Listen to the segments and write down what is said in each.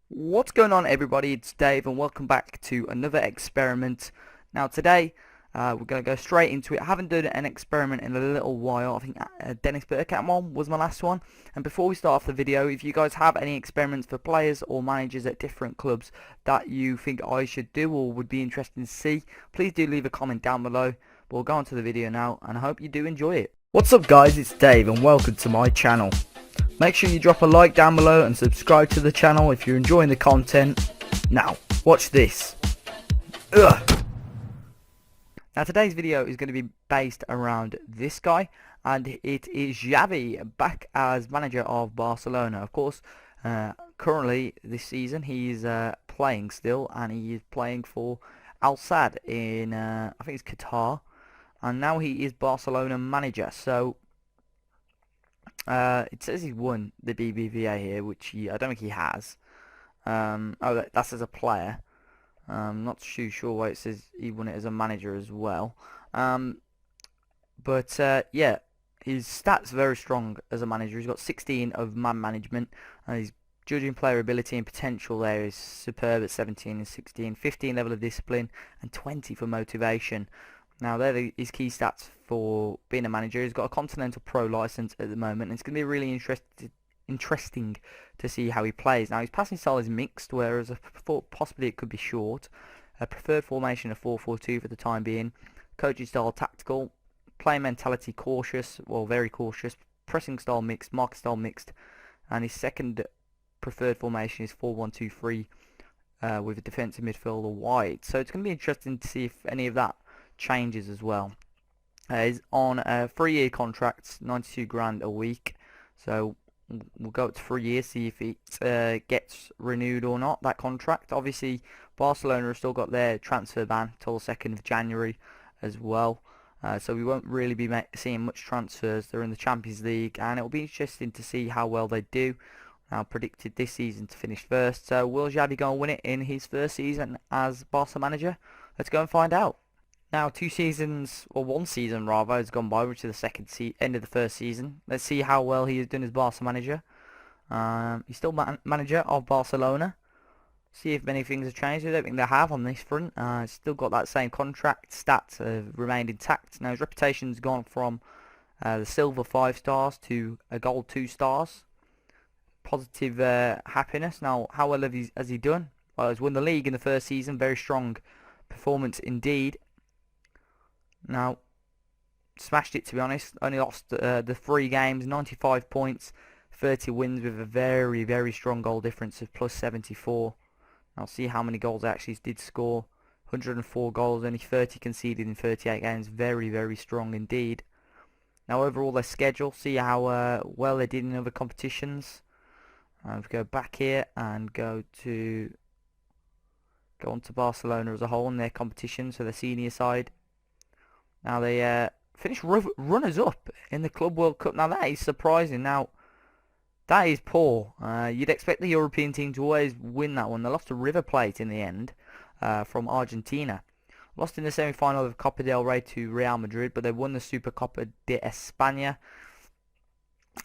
What's going on, everybody? It's Dave and welcome back to another experiment. Now today we're going to go straight into it. I haven't done an experiment in a little while. I think Dennis Burkham one was my last one. And before we start off the video, if you guys have any experiments for players or managers at different clubs that you think I should do or would be interested to see, please do leave a comment down below. We'll go on to the video now and I hope you do enjoy it. What's up guys, it's Dave and welcome to my channel. Make sure you drop a like down below and subscribe to the channel if you're enjoying the content. Now, watch this. Ugh. Now today's video is going to be based around this guy, and it is Xavi back as manager of Barcelona. Of course, currently this season he's playing still, and he is playing for Al Sadd in I think it's Qatar, and now he is Barcelona manager. So it says he's won the BBVA here, which I don't think he has. Oh, that's as a player. Not too sure why it says he won it as a manager as well. But yeah, his stats are very strong as a manager. He's got 16 of man management. His judging player ability and potential there is superb at 17 and 16. 15 level of discipline and 20 for motivation. Now they're his key stats for being a manager. He's got a Continental Pro license at the moment, and it's going to be really interesting to see how he plays. Now his passing style is mixed, whereas I thought possibly it could be short. A preferred formation of 4-4-2 for the time being. Coaching style tactical. Play mentality cautious, well very cautious. Pressing style mixed, marking style mixed, and his second preferred formation is 4-1-2-3 with a defensive midfielder wide. So it's going to be interesting to see if any of that changes as well. He's on a 3-year contract, 92 grand a week. So we'll go up to 3 years, see if it gets renewed or not, that contract. Obviously, Barcelona have still got their transfer ban till the 2nd of January as well. So we won't really be seeing much transfers. They're in the Champions League, and it'll be interesting to see how well they do. Now predicted this season to finish first. So will Xavi go and win it in his first season as Barca manager? Let's go and find out. Now, 2 seasons, or 1 season rather, has gone by, which is the end of the first season. Let's see how well he has done as Barca manager. He's still manager of Barcelona. See if many things have changed. I don't think they have on this front. He's still got that same contract. Stats have remained intact. Now, his reputation's gone from the silver 5 stars to a gold 2 stars. Positive happiness. Now, how well has he done? Well, he's won the league in the first season. Very strong performance indeed. Now, smashed it to be honest. Only lost the 3 games, 95 points, 30 wins with a very, very strong goal difference of plus 74. I'll see how many goals they actually did score. 104 goals, only 30 conceded in 38 games. Very, very strong indeed. Now, overall, their schedule, see how well they did in other competitions. If we go back here and go on to Barcelona as a whole in their competition, so the senior side. Now they finished runners-up in the Club World Cup. Now that is surprising. Now that is poor. You'd expect the European team to always win that one. They lost to River Plate in the end from Argentina. Lost in the semi-final of Copa del Rey to Real Madrid, but they won the Supercopa de España,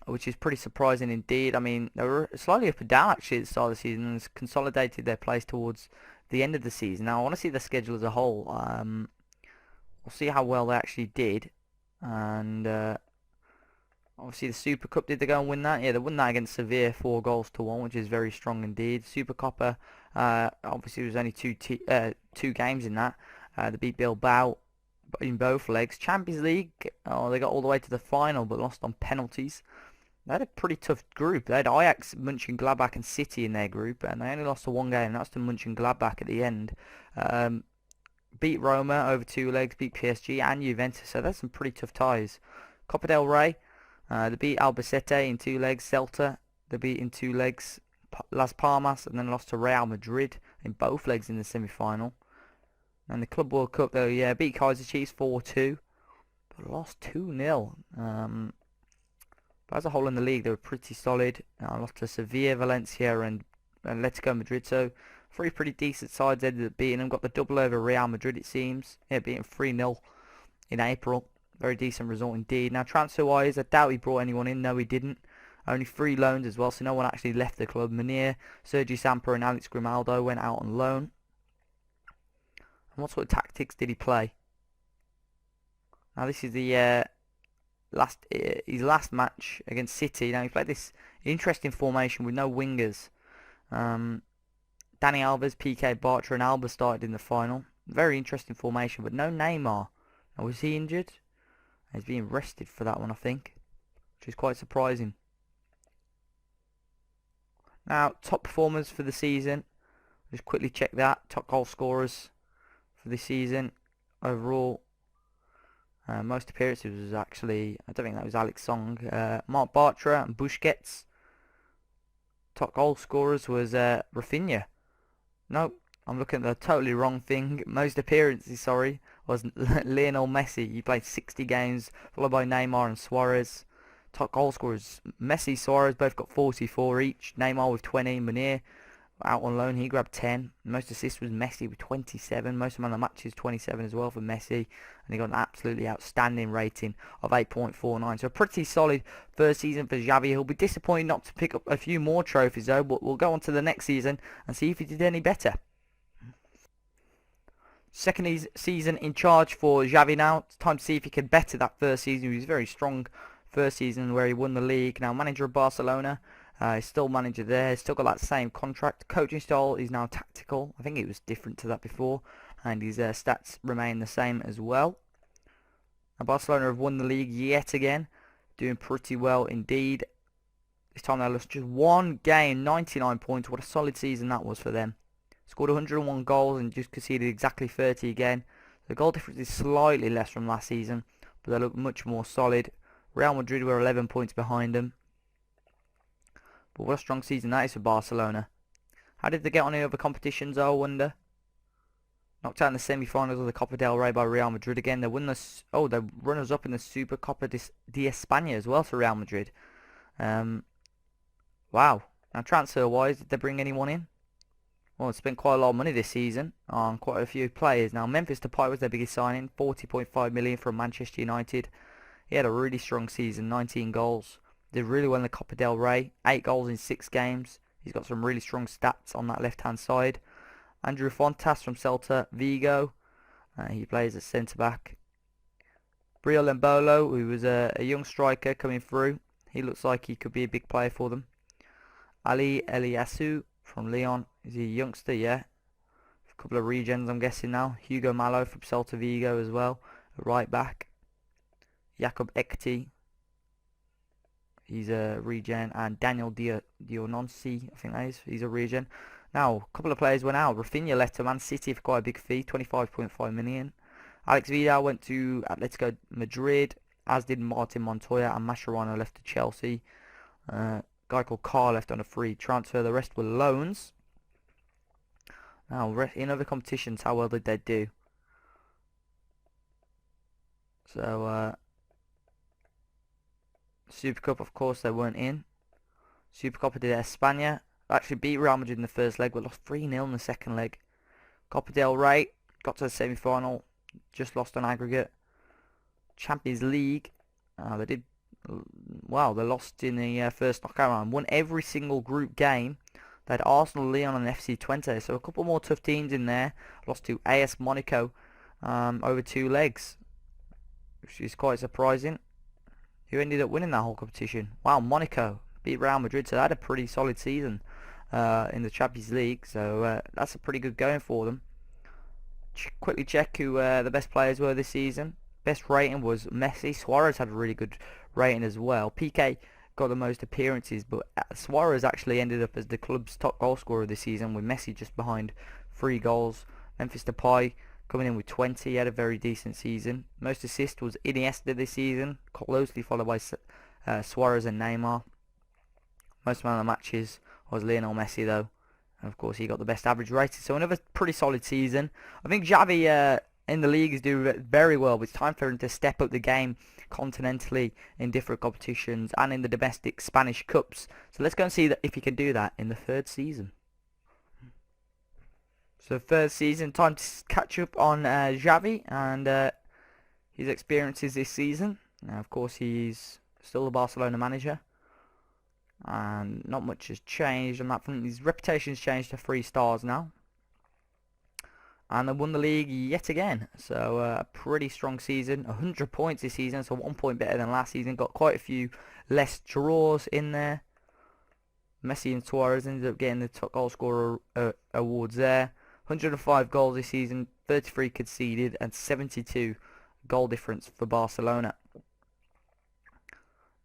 which is pretty surprising indeed. I mean, they were slightly up and down actually at the start of the season and consolidated their place towards the end of the season. Now I want to see the schedule as a whole. We'll see how well they actually did, and obviously the Super Cup, did they go and win that? Yeah, they won that against Sevilla 4-1, which is very strong indeed. Super Copa, obviously there was only two games in that. They beat Bilbao in both legs. Champions League, they got all the way to the final but lost on penalties. They had a pretty tough group. They had Ajax, Mönchengladbach and City in their group, and they only lost to 1 game, and that's to Mönchengladbach at the end. Beat Roma over 2 legs, beat PSG and Juventus, so that's some pretty tough ties. Copa del Rey, they beat Albacete in 2 legs, Celta, they beat in 2 legs, Las Palmas, and then lost to Real Madrid in both legs in the semi-final. And the Club World Cup, though, yeah, beat Kaiser Chiefs 4-2, but lost 2-0. But as a whole in the league, they were pretty solid. Lost to Sevilla, Valencia, and Atletico Madrid, so 3 pretty decent sides ended up beating them. Got the double over Real Madrid, it seems. Yeah, beating 3-0 in April. Very decent result indeed. Now, transfer-wise, I doubt he brought anyone in. No, he didn't. Only 3 loans as well, so no one actually left the club. Munir, Sergi Samper and Alex Grimaldo went out on loan. And what sort of tactics did he play? Now this is the his last match against City. Now he played this interesting formation with no wingers. Dani Alves, PK, Bartra and Alba started in the final. Very interesting formation, but no Neymar. Now was he injured? He's being rested for that one, I think, which is quite surprising. Now, top performers for the season. Just quickly check that. Top goal scorers for the season. Overall, most appearances was actually, I don't think that was Alex Song. Mark Bartra and Busquets. Top goal scorers was Rafinha. No, I'm looking at the totally wrong thing. Most appearances, sorry, was Lionel Messi. He played 60 games, followed by Neymar and Suarez. Top goal scorers, Messi, Suarez both got 44 each. Neymar with 20. Munir out on loan, he grabbed 10. Most assists was Messi with 27. Most man of the matches 27 as well for Messi, and he got an absolutely outstanding rating of 8.49. So a pretty solid first season for Xavi. He'll be disappointed not to pick up a few more trophies though, but we'll go on to the next season and see if he did any better. Second season in charge for Xavi now. It's time to see if he can better that first season. He was very strong first season where he won the league. Now manager of Barcelona, he's still manager there. He's still got that same contract. Coaching style is now tactical. I think it was different to that before, and his stats remain the same as well. Now Barcelona have won the league yet again, doing pretty well indeed. This time they lost just one game, 99 points. What a solid season that was for them. Scored 101 goals and just conceded exactly 30 again. The goal difference is slightly less from last season, but they look much more solid. Real Madrid were 11 points behind them. But what a strong season that is for Barcelona. How did they get on in other competitions, I wonder? Knocked out in the semi-finals of the Copa del Rey by Real Madrid again. They won the they're runners up in the Super Copa de España as well for Real Madrid. Wow. Now transfer-wise, did they bring anyone in? Well, they spent quite a lot of money this season on quite a few players. Now Memphis Depay was their biggest signing, 40.5 million from Manchester United. He had a really strong season, 19 goals. Did really well in the Copa del Rey, 8 goals in 6 games. He's got some really strong stats on that left-hand side. Andrew Fontas from Celta Vigo. He plays at centre-back. Briel Embolo, who was a young striker coming through. He looks like he could be a big player for them. Ali Eliasu from Lyon. Is he a youngster? Yeah. A couple of regens, I'm guessing now. Hugo Malo from Celta Vigo as well. Right back. Jakob Ekti. He's a regen. And Daniel Diononsi, I think that is. He's a regen. Now, a couple of players went out. Rafinha left to Man City for quite a big fee, 25.5 million. Alex Vidal went to Atletico Madrid, as did Martin Montoya, and Mascherano left to Chelsea. A guy called Carr left on a free transfer. The rest were loans. Now, in other competitions, how well did they do? So, Super Cup, of course, they weren't in. Super Copa de España actually beat Real Madrid in the first leg, but lost 3-0 in the second leg. Copa del Rey got to the semi-final, just lost on aggregate. Champions League, they lost in the first knockout round. Won every single group game. They had Arsenal, Lyon and FC Twente, so a couple more tough teams in there. Lost to AS Monaco over 2 legs, which is quite surprising. Who ended up winning that whole competition? Wow, Monaco beat Real Madrid, so they had a pretty solid season in the Champions League, so that's a pretty good going for them. Quickly check who the best players were this season. Best rating was Messi. Suarez had a really good rating as well. PK got the most appearances, but Suarez actually ended up as the club's top goal scorer this season, with Messi just behind 3 goals. Memphis Depay coming in with 20. He had a very decent season. Most assists was Iniesta this season, closely followed by Suarez and Neymar. Most man of the matches was Lionel Messi though, and of course he got the best average rating. So another pretty solid season. I think Xavi in the league is doing very well, but it's time for him to step up the game continentally in different competitions and in the domestic Spanish Cups. So let's go and see if he can do that in the 3rd season. So 3rd season, time to catch up on Xavi and his experiences this season. Now of course he's still the Barcelona manager. and not much has changed on that front. His reputation's changed to 3 stars now, and they won the league yet again. So a pretty strong season. 100 points this season, so 1 point better than last season. Got quite a few less draws in there. Messi and Suarez ended up getting the top goal scorer awards there. 105 goals this season, 33 conceded, and 72 goal difference for Barcelona.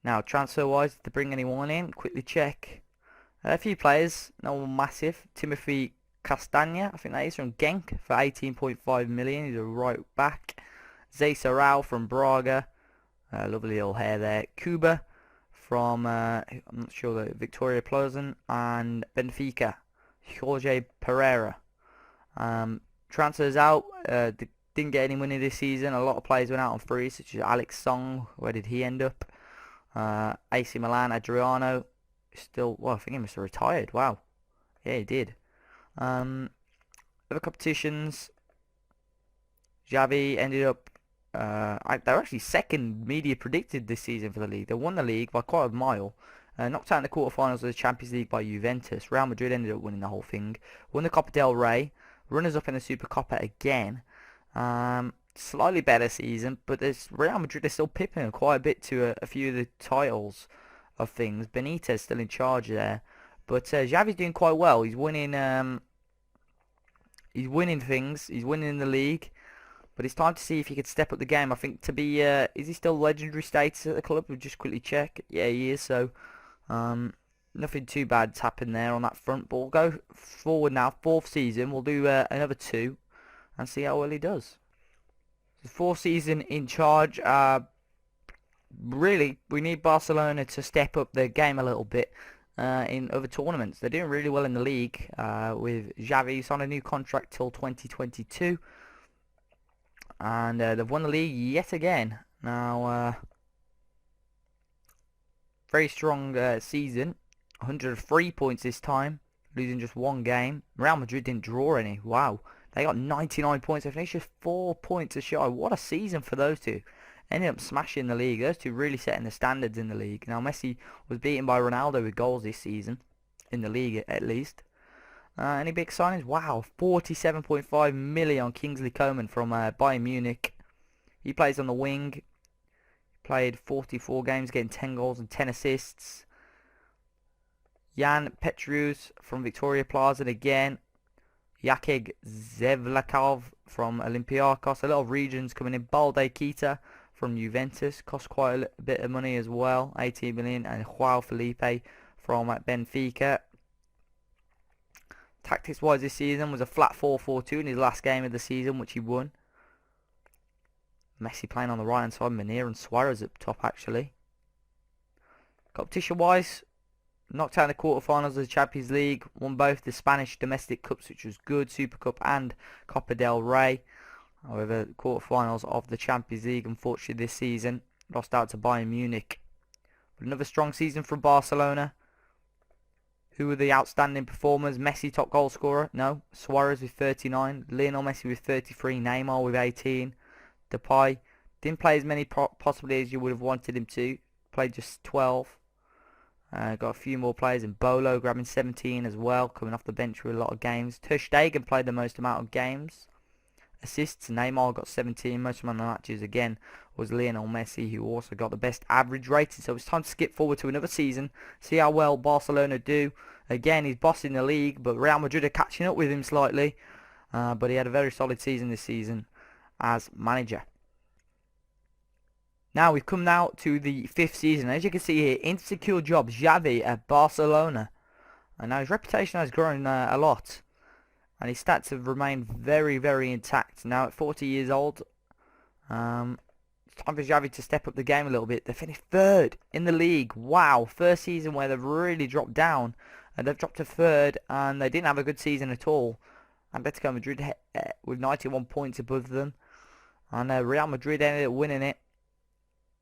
Now, transfer-wise, did they bring anyone in? Quickly check. A few players, no one massive. Timothy Castagna, I think that is from Genk for 18.5 million. He's a right back. Zé Sarau from Braga, lovely little hair there. Cuba from I'm not sure, the Victoria Pleasant, and Benfica, Jorge Pereira. Transfers out, didn't get any money this season. A lot of players went out on free, such as Alex Song. Where did he end up? AC Milan, Adriano, still, well, I think he must have retired. Wow, yeah, he did. Other competitions, Xavi ended up, they're actually second media predicted this season for the league. They won the league by quite a mile. Knocked out in the quarterfinals of the Champions League by Juventus. Real Madrid ended up winning the whole thing. Won the Copa del Rey. Runners up in the Super Copa again. Slightly better season, but Real Madrid is still pipping them quite a bit to a few of the titles of things. Benitez still in charge there, but Xavi's doing quite well. He's winning. He's winning things. He's winning the league, but it's time to see if he could step up the game. I think to be. Is he still legendary status at the club? We'll just quickly check. Yeah, he is. So, nothing too bad's happened there on that front. But we'll go forward now. 4th season. We'll do another 2, and see how well he does. 4th season in charge. Really, we need Barcelona to step up their game a little bit in other tournaments. They're doing really well in the league with Xavi. He's on a new contract till 2022, and they've won the league yet again. Now, very strong season. 103 points this time, losing just 1 game. Real Madrid didn't draw any. Wow. They got 99 points. They finished just 4 points shy. What a season for those two. Ended up smashing the league. Those two really setting the standards in the league. Now, Messi was beaten by Ronaldo with goals this season. In the league, at least. Any big signings? Wow. 47.5 million on Kingsley Coman from Bayern Munich. He plays on the wing. Played 44 games, getting 10 goals and 10 assists. Jan Petrus from Victoria Plaza again. Jakub Zevlakov from Olympiacos. A lot of regions coming in. Balde Kita from Juventus. Cost quite a bit of money as well. 18 million. And Joao Felipe from Benfica. Tactics wise this season was a flat 4-4-2 in his last game of the season, which he won. Messi playing on the right hand side. Manir and Suarez up top actually. Competition wise, knocked out in the quarterfinals of the Champions League, won both the Spanish domestic cups, which was good, Super Cup and Copa del Rey. However, quarterfinals of the Champions League, unfortunately this season, lost out to Bayern Munich. But another strong season from Barcelona. Who were the outstanding performers? Messi, top goal scorer? No. Suarez with 39, Lionel Messi with 33, Neymar with 18, Depay didn't play as many possibly as you would have wanted him to. Played just 12. Got a few more players in. Bolo grabbing 17 as well, coming off the bench with a lot of games. Ter Stegen played the most amount of games. Assists, Neymar got 17. Most of the matches again was Lionel Messi, who also got the best average rating. So it's time to skip forward to another season, see how well Barcelona do. Again, he's bossing the league, but Real Madrid are catching up with him slightly. But he had a very solid season this season as manager. Now we've come now to the 5th season. As you can see here, insecure job, Xavi at Barcelona. And now his reputation has grown a lot. And his stats have remained very, very intact. Now at 40 years old, it's time for Xavi to step up the game a little bit. They finished 3rd in the league. Wow, first season where they've really dropped down. And they've dropped to 3rd, and they didn't have a good season at all. Atletico Madrid with 91 points above them. And Real Madrid ended up winning it.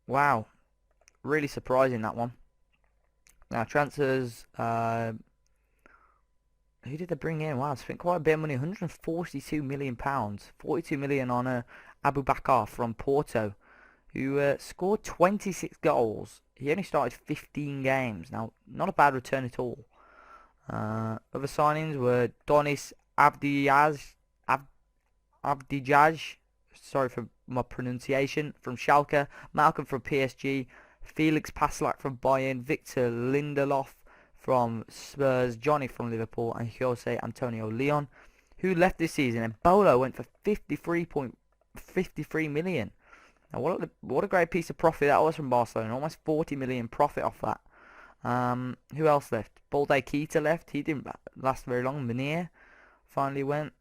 Wow, really surprising that one. Now transfers, who did they bring in? Wow, I spent quite a bit of money, 142 million pounds, 42 million on Abu Bakar from Porto, who scored 26 goals. He only started 15 games. Now, not a bad return at all. Other signings were Donis Abdijaj, sorry for my pronunciation, from Schalke, Malcolm from PSG, Felix Paslak from Bayern, Victor Lindelof from Spurs, Johnny from Liverpool, and Jose Antonio Leon, who left this season. And Bolo went for 53 million. Now what a great piece of profit that was from Barcelona. Almost 40 million profit off that. Who else left? Balde Keita left. He didn't last very long. Munir finally went.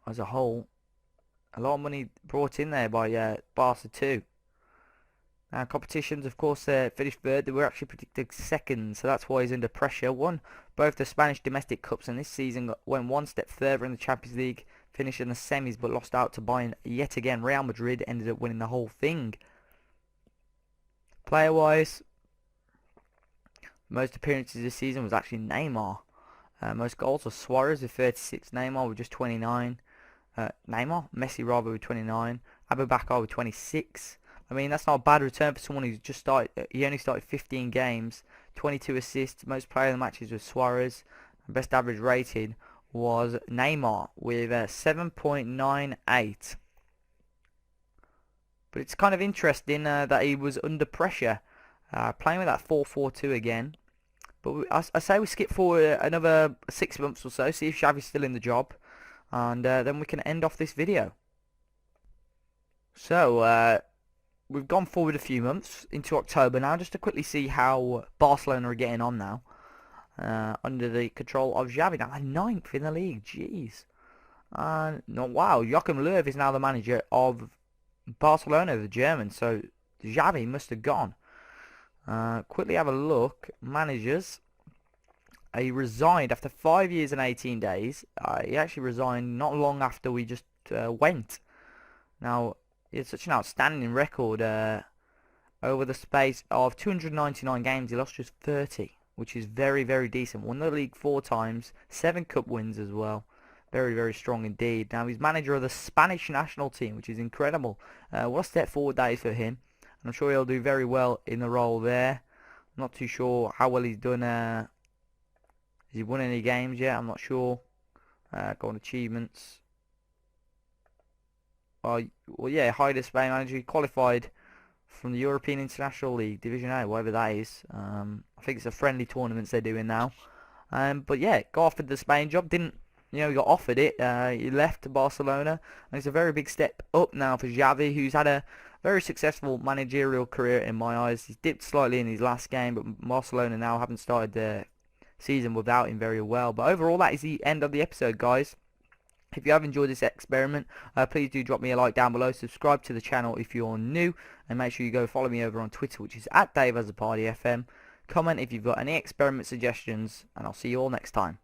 As a whole, a lot of money brought in there by Barca too. Now competitions, of course, finished third. They were actually predicted second, so that's why he's under pressure. Won both the Spanish domestic cups, and this season went one step further in the Champions League, finished in the semis but lost out to Bayern yet again. Real Madrid ended up winning the whole thing. Player-wise, most appearances this season was actually Neymar. Most goals were Suarez with 36, Neymar with just 29. Messi rather with 29, Abubakar with 26. I mean, that's not a bad return for someone who's just started. He only started 15 games, 22 assists. Most player of the matches was Suarez. Best average rated was Neymar with 7.98. But it's kind of interesting that he was under pressure, playing with that 4-4-2 again. But I say we skip forward another 6 months or so, see if Xavi's still in the job. And then we can end off this video. So we've gone forward a few months into October now, just to quickly see how Barcelona are getting on now under the control of Xavi. Now they're 9th in the league. Jeez. Wow, Joachim Löw is now the manager of Barcelona, the German. So Xavi must have gone. Quickly have a look. Managers. He resigned after 5 years and 18 days. He actually resigned not long after we just went. Now, it's such an outstanding record. Over the space of 299 games, he lost just 30, which is very, very decent. Won the league 4 times, 7 cup wins as well. Very, very strong indeed. Now, he's manager of the Spanish national team, which is incredible. What a step forward that is for him. And I'm sure he'll do very well in the role there. I'm not too sure how well he's done. Has he won any games yet? I'm not sure. Go on achievements. Well, yeah, highest Spain manager. He qualified from the European International League, Division A, whatever that is. I think it's a friendly tournaments they're doing now. But yeah, got offered the Spain job. Didn't, he got offered it. He left to Barcelona. And it's a very big step up now for Xavi, who's had a very successful managerial career in my eyes. He's dipped slightly in his last game, but Barcelona now haven't started the season without him very well. But overall, that is the end of the episode, guys. If you have enjoyed this experiment, please do drop me a like down below. Subscribe to the channel if you're new, and make sure you go follow me over on Twitter, which is @DaveAsAPartyFM. Comment if you've got any experiment suggestions, and I'll see you all next time.